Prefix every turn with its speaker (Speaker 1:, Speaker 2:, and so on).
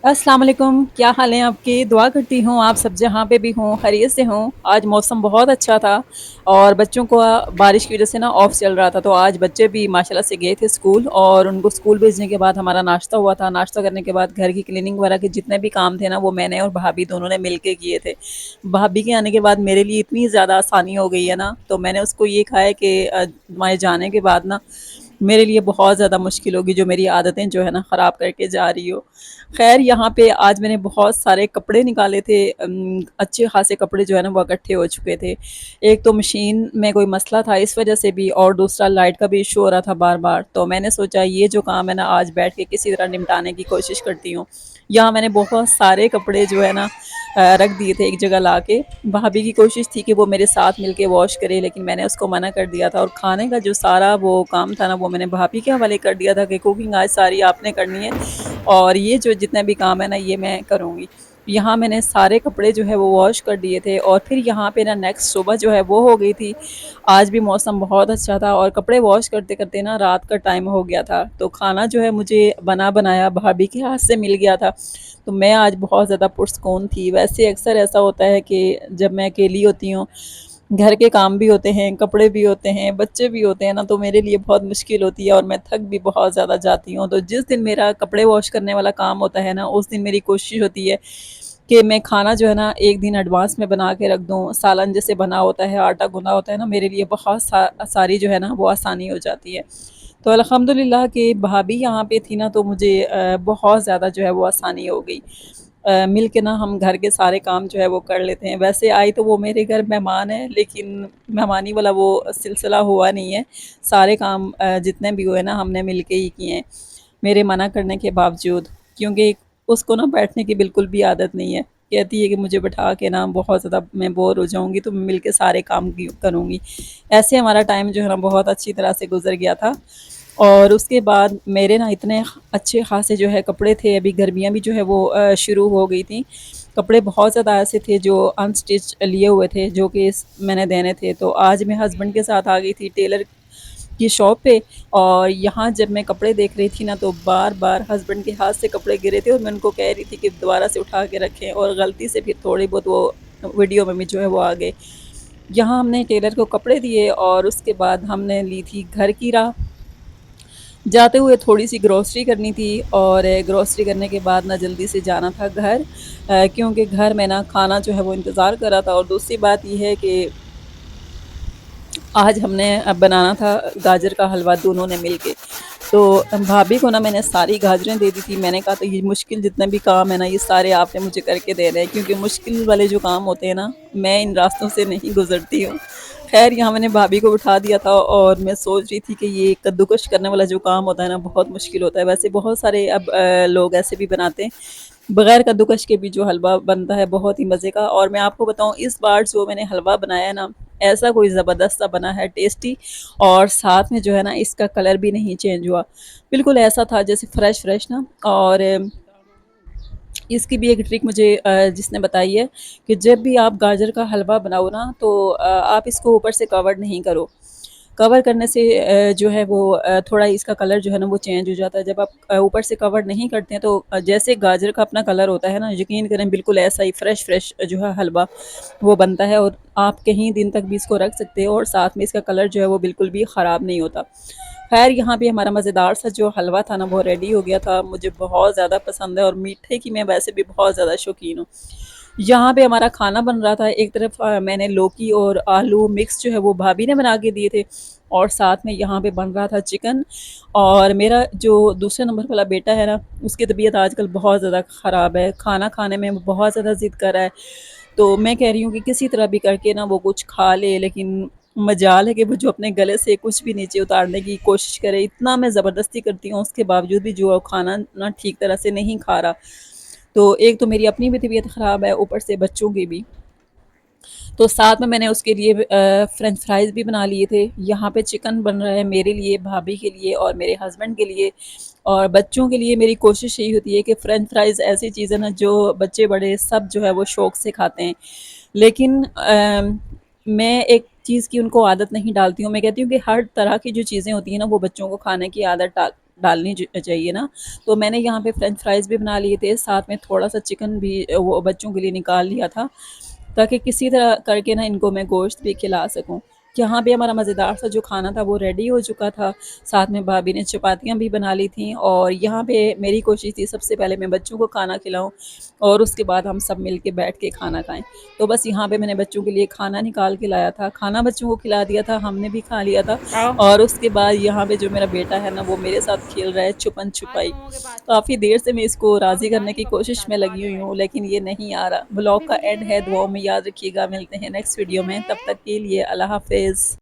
Speaker 1: अस्सलाम वालेकुम, क्या हाल है आपके? दुआ करती हूँ आप सब जहाँ पे भी हों, खैरियत से हों। आज मौसम बहुत अच्छा था और बच्चों को बारिश की वज़ह से ना ऑफ चल रहा था, तो आज बच्चे भी माशाल्लाह से गए थे स्कूल और उनको स्कूल भेजने के बाद हमारा नाश्ता हुआ था। नाश्ता करने के बाद घर की क्लीनिंग वगैरह के जितने भी काम थे ना, वो मैंने और भाभी दोनों ने मिल के किए थे। भाभी के आने के बाद मेरे लिए इतनी ज़्यादा आसानी हो गई है ना, तो मैंने उसको ये कहा है कि तुम्हारे जाने के बाद ना मेरे लिए बहुत ज़्यादा मुश्किल होगी, जो मेरी आदतें जो है ना ख़राब करके जा रही हो। ख़ैर यहाँ पे आज मैंने बहुत सारे कपड़े निकाले थे, अच्छे ख़ासे कपड़े जो है ना वो इकट्ठे हो चुके थे। एक तो मशीन में कोई मसला था इस वज़ह से भी, और दूसरा लाइट का भी इशू हो रहा था बार-बार। तो मैंने सोचा ये जो काम है ना आज बैठ के किसी तरह निपटाने की कोशिश करती हूँ। यहाँ मैंने बहुत सारे कपड़े जो है ना रख दिए थे एक जगह लाके। भाभी की कोशिश थी कि वो मेरे साथ मिलके वॉश करे, लेकिन मैंने उसको मना कर दिया था, और खाने का जो सारा वो काम था ना वो मैंने भाभी के हवाले कर दिया था कि कुकिंग आज सारी आपने करनी है और ये जो जितने भी काम है ना ये मैं करूँगी। यहाँ मैंने सारे कपड़े जो है वो वॉश कर दिए थे और फिर यहाँ पे ना नेक्स्ट सुबह जो है वो हो गई थी। आज भी मौसम बहुत अच्छा था और कपड़े वॉश करते-करते ना रात का टाइम हो गया था। तो खाना जो है मुझे बना-बनाया भाभी के हाथ से मिल गया था। तो मैं आज बहुत ज़्यादा पुरस्कून थी। वैसे अक्सर ऐसा होता है कि जब मैं अकेली होती हूँ, घर के काम भी होते हैं, कपड़े भी होते हैं, बच्चे भी होते हैं ना, तो मेरे लिए बहुत मुश्किल होती है और मैं थक भी बहुत ज़्यादा जाती हूँ। तो जिस दिन मेरा कपड़े वॉश करने वाला काम होता है ना, उस दिन मेरी कोशिश होती है कि मैं खाना जो है ना 1 दिन एडवांस में बना के रख दूँ। सालन जैसे बना होता है, आटा गूँधा होता है ना, मेरे लिए बहुत सारी जो है ना वो आसानी हो जाती है। तो अल्हम्दुलिल्लाह कि भाभी यहाँ पे थी ना, तो मुझे बहुत ज़्यादा जो है वो आसानी हो गई। मिल के ना हम घर के सारे काम जो है वो कर लेते हैं। वैसे आई तो वो मेरे घर मेहमान है, लेकिन मेहमानी वाला वो सिलसिला हुआ नहीं है। सारे काम जितने भी हुए ना हमने मिल के ही किए हैं, मेरे मना करने के बावजूद। क्योंकि उसको ना बैठने की बिल्कुल भी आदत नहीं है। कहती है कि मुझे बिठा के ना बहुत ज़्यादा मैं बोर हो जाऊँगी, तो मैं मिल के सारे काम की करूँगी। ऐसे हमारा टाइम जो है ना बहुत अच्छी तरह से गुज़र गया था। और उसके बाद मेरे ना इतने अच्छे ख़ासे जो है कपड़े थे, अभी गर्मियाँ भी जो है वो शुरू हो गई थी। कपड़े बहुत ज़्यादा ऐसे थे जो अनस्टिच लिए हुए थे, जो कि मैंने देने थे। तो आज मैं हस्बैंड के साथ आ गई थी टेलर की शॉप पे, और यहाँ जब मैं कपड़े देख रही थी ना, तो बार-बार हस्बैंड के हाथ से कपड़े गिरे थे और मैं उनको कह रही थी कि दोबारा से उठा के रखें, और गलती से फिर थोड़े बहुत वो वीडियो में भी जो है वो आ गए। यहाँ हमने टेलर को कपड़े दिए और उसके बाद हमने ली थी घर की राह। जाते हुए थोड़ी-सी ग्रॉसरी करनी थी, और ग्रॉसरी करने के बाद ना जल्दी से जाना था घर, क्योंकि घर में ना खाना जो है वो इंतज़ार कर रहा था। और दूसरी बात ये है कि आज हमने बनाना था गाजर का हलवा दोनों ने मिल के। तो भाभी को ना मैंने सारी गाजरें दे दी थी। मैंने कहा, तो ये मुश्किल जितने भी काम है ना ये सारे आपने मुझे करके देने हैं, क्योंकि मुश्किल वाले जो काम होते हैं ना, मैं इन रास्तों से नहीं गुज़रती हूँ। ख़ैर यहाँ मैंने भाभी को बिठा दिया था और मैं सोच रही थी कि ये कद्दूकस करने वाला जो काम होता है ना बहुत मुश्किल होता है। वैसे बहुत सारे अब लोग ऐसे भी बनाते हैं, बगैर कद्दूकस के भी जो हलवा बनता है बहुत ही मज़े का। और मैं आपको बताऊँ, इस बार जो मैंने हलवा बनाया है ना, ऐसा कोई ज़बरदस्त सा बना है, टेस्टी, और साथ में जो है ना इसका कलर भी नहीं चेंज हुआ। बिल्कुल ऐसा था जैसे फ्रेश-फ्रेश ना। और इसकी भी एक ट्रिक मुझे जिसने बताई है कि जब भी आप गाजर का हलवा बनाओ ना, तो आप इसको ऊपर से कवर नहीं करो। कवर करने से जो है वो थोड़ा इसका कलर जो है ना वो चेंज हो जाता है। जब आप ऊपर से कवर नहीं करते हैं, तो जैसे गाजर का अपना कलर होता है ना, यकीन करें बिल्कुल ऐसा ही फ्रेश-फ्रेश जो है हलवा वो बनता है, और आप कहीं दिन तक भी इसको रख सकते हो और साथ में इसका कलर जो है वो बिल्कुल भी ख़राब नहीं होता। ख़ैर यहाँ पे हमारा मज़ेदार सा जो हलवा था ना वो रेडी हो गया था। मुझे बहुत ज़्यादा पसंद है और मीठे की मैं वैसे भी बहुत ज़्यादा शौकीन हूँ। यहाँ पे हमारा खाना बन रहा था, एक तरफ मैंने लौकी और आलू मिक्स जो है वो भाभी ने बना के दिए थे, और साथ में यहाँ पे बन रहा था चिकन। और मेरा जो दूसरे नंबर वाला बेटा है ना, उसकी तबीयत आजकल बहुत ज़्यादा ख़राब है, खाना खाने में वो बहुत ज़्यादा ज़िद कर रहा है। तो मैं कह रही हूँ कि किसी तरह भी करके ना वो कुछ खा ले, लेकिन मजाल है कि वो जो अपने गले से कुछ भी नीचे उतारने की कोशिश करे। इतना मैं ज़बरदस्ती करती हूँ उसके बावजूद भी जो है वो खाना ना ठीक तरह से नहीं खा रहा। तो एक तो मेरी अपनी भी तबीयत ख़राब है, ऊपर से बच्चों की भी। तो साथ में मैंने उसके लिए फ्रेंच फ्राइज़ भी बना लिए थे। यहाँ पे चिकन बन रहा है मेरे लिए, भाभी के लिए और मेरे हस्बैंड के लिए। और बच्चों के लिए मेरी कोशिश यही होती है कि फ्रेंच फ्राइज़ ऐसी चीज़ है ना जो बच्चे बड़े सब जो है वो शौक़ से खाते हैं। लेकिन मैं एक चीज़ की उनको आदत नहीं डालती हूँ। मैं कहती हूँ कि हर तरह की जो चीज़ें होती हैं ना वो बच्चों को खाने की आदत डालनी चाहिए ना। तो मैंने यहाँ पे फ्रेंच फ्राइज़ भी बना लिए थे, साथ में थोड़ा-सा चिकन भी वो बच्चों के लिए निकाल लिया था, ताकि किसी तरह करके ना इनको मैं गोश्त भी खिला सकूँ। यहाँ पे हमारा मज़ेदार सा जो खाना था वो रेडी हो चुका था, साथ में भाभी ने चपातियाँ भी बना ली थीं और यहाँ पे मेरी कोशिश थी सबसे पहले मैं बच्चों को खाना खिलाऊँ और उसके बाद हम सब मिल के बैठ के खाना खाएँ। तो बस यहाँ पे मैंने बच्चों के लिए खाना निकाल के लाया था, खाना बच्चों को खिला दिया था, हमने भी खा लिया था
Speaker 2: आओ।
Speaker 1: और उसके बाद यहाँ पे जो मेरा बेटा है ना वो मेरे साथ खेल रहा है
Speaker 2: आज
Speaker 1: छुपन-छुपाई।
Speaker 2: मम्मा के पास।
Speaker 1: काफ़ी देर से मैं इसको
Speaker 2: आओ
Speaker 1: राज़ी करने
Speaker 2: नानी
Speaker 1: की
Speaker 2: पापा के
Speaker 1: कोशिश
Speaker 2: साथ
Speaker 1: में लगी
Speaker 2: बाजू
Speaker 1: हुई हूँ,
Speaker 2: बैठ।
Speaker 1: लेकिन ये नहीं आ रहा। ब्लॉग का
Speaker 2: बिल्ली
Speaker 1: एंड है,
Speaker 2: है।
Speaker 1: दुआओं में याद रखिएगा, मिलते हैं नेक्स्ट वीडियो
Speaker 2: बिल्ली
Speaker 1: में, तब
Speaker 2: है।
Speaker 1: तक के लिए अल्लाह हाफ़िज़।